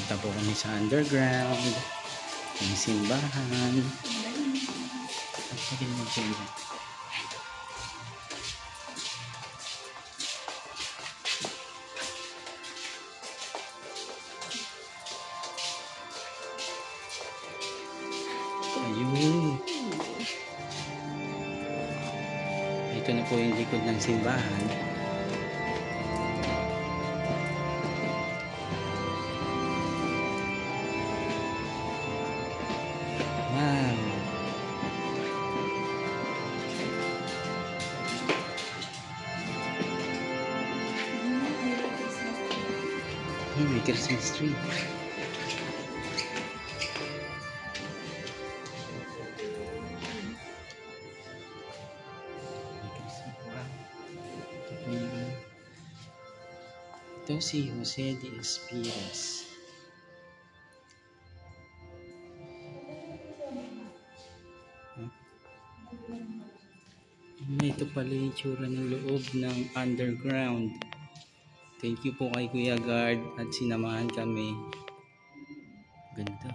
Punta po kami sa underground. Yung simbahan. Sige mo siya. Ayun. Ito na po yung likod ng simbahan. Wow. May Christmas tree. Ito si Jose de Espiras. Ito pala yung tsura ng loob ng underground. Thank you po kay Kuya Guard at sinamahan kami. Ganda.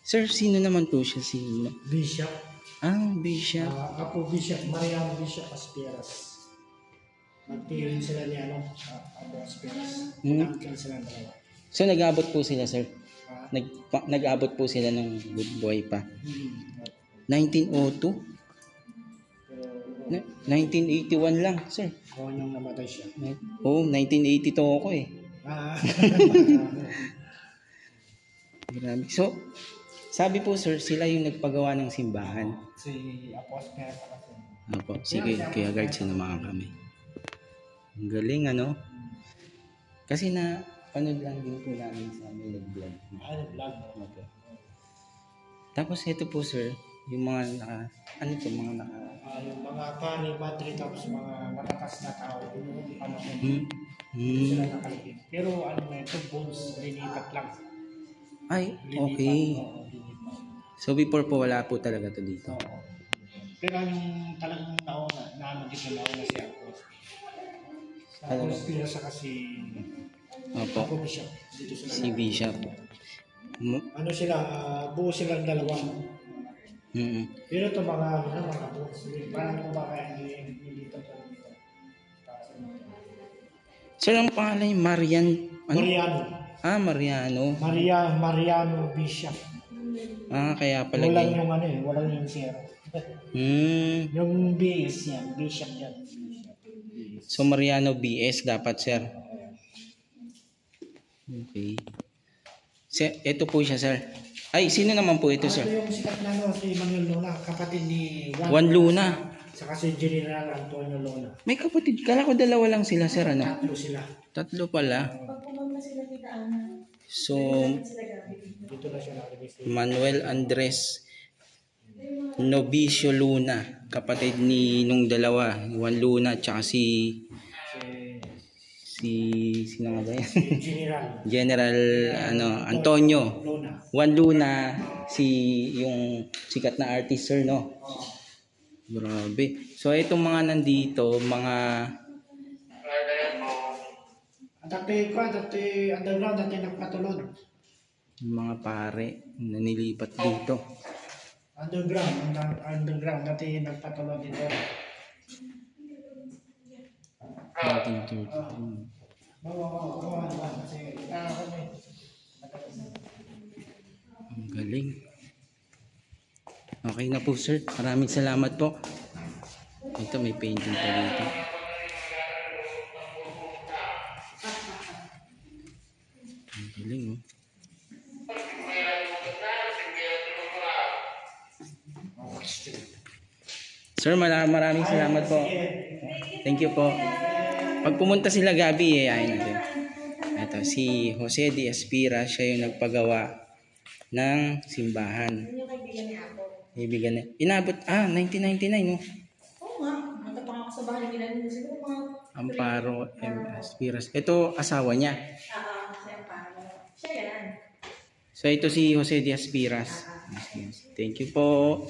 Sir, sino naman po siya? Sino? Bishop. Ah, Bishop. Ako Bishop, Mariano Bishop Espiras. Nagtirin sila ni Apo Espiras. Nagtirin sila ng dalawa. So nag-abot po sila, sir? Nag-abot po sila ng good boy pa. 1902? 1981 lang, sir. Oo, nung namatay siya. Oo, 1982 ako eh. Grabe. So, sabi po sir, sila yung nagpagawa ng simbahan. Si Apo Espiras kasi. Opo, sige, Kuya Guard, sinamahan kami. Ang galing, ano? Kasi panood lang din po namin sa amin nag-vlog. Nag-vlog. Okay. Tapos ito po sir, yung mga yung mga funny battery tapos mga matatas na tao. Sila nakalipit. Pero ito, bones, linipat lang. Ay, okay. So before po wala po talaga to dito. Pero yung talagang nauna dito si Apo. Sa Apo Espiras kasi Opo. Bishop. Dito sila Si Bishop. Sila, buo silang dalawa. Pero ito mga buo sila. Parang kung baka hindi dito. Sir, ang pangalan yung Marian? Ano? Mariano. Ah, Mariano. Mariano Bishop. Ah, kaya pala. Walang yung walang yung zero. Yung BS yan, Bishop yan. So Mariano BS dapat, sir. Okay. Ito po siya, sir. Ay, sino naman po ito, sir? Ito yung sikat na si Manuel Luna, kapatid ni Juan Luna. Saka si General Antonio Luna. May kapatid. Kala ko dalawa lang sila, sir, ano? Tatlo sila. Tatlo pala. So, dito na siya nakabis. Manuel Andres Novicio Luna. Kapatid ni nung dalawa. Juan Luna, tsaka sino nga ba yan? General Antonio Luna. Juan Luna, yung sikat na artist, sir, no? Grabe. So itong mga nandito, mga dati underground, dati nagpatulod. Mga pare na nilipat dito. Underground, dati nagpatulod dito. 1930. Ang galing. Okay na po, sir. Maraming salamat po. Ito, may painting pa dito. Ang galing, oh. Sir, maraming salamat po. Thank you po. Pag pumunta sila gabi, ayun natin. Ito, si Jose de Espiras, siya yung nagpagawa ng simbahan. Ibigan na. Inabot, 1999, no? Oo nga, natapang ako sa bahay nila nila siguro mga Amparo M. Espiras. Ito, asawa niya. si Amparo. Siya yan. So, ito si Jose de Espiras. Thank you po.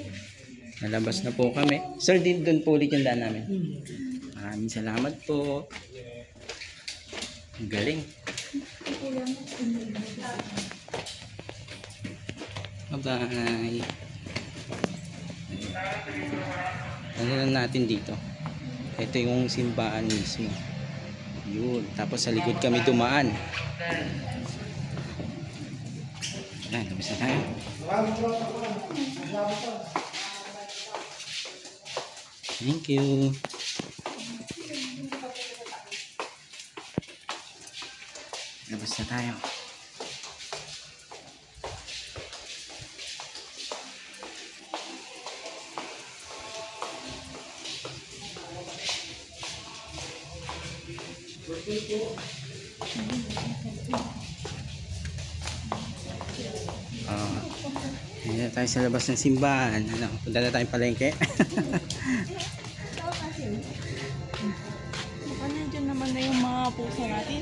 Nalabas na po kami. Sir, doon po ulit yung daan namin. Maraming salamat po. Ang galing. Bye-bye. Ano lang natin dito? Ito yung simbahan mismo. Yun. Tapos sa likod kami dumaan. Ayan, tapos na tayo. Thank you. Labas na tayo. Hindi na tayo sa labas ng simbahan. Ano, punta na tayong palengke. Baka nandiyan naman na yung mga puso natin.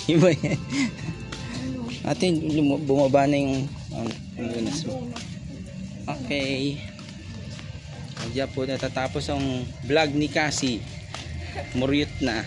Iba yan. Atin, bumaba na yung bunas mo. Okay. Diyan po natatapos ang vlog ni Cassie. Muryot na.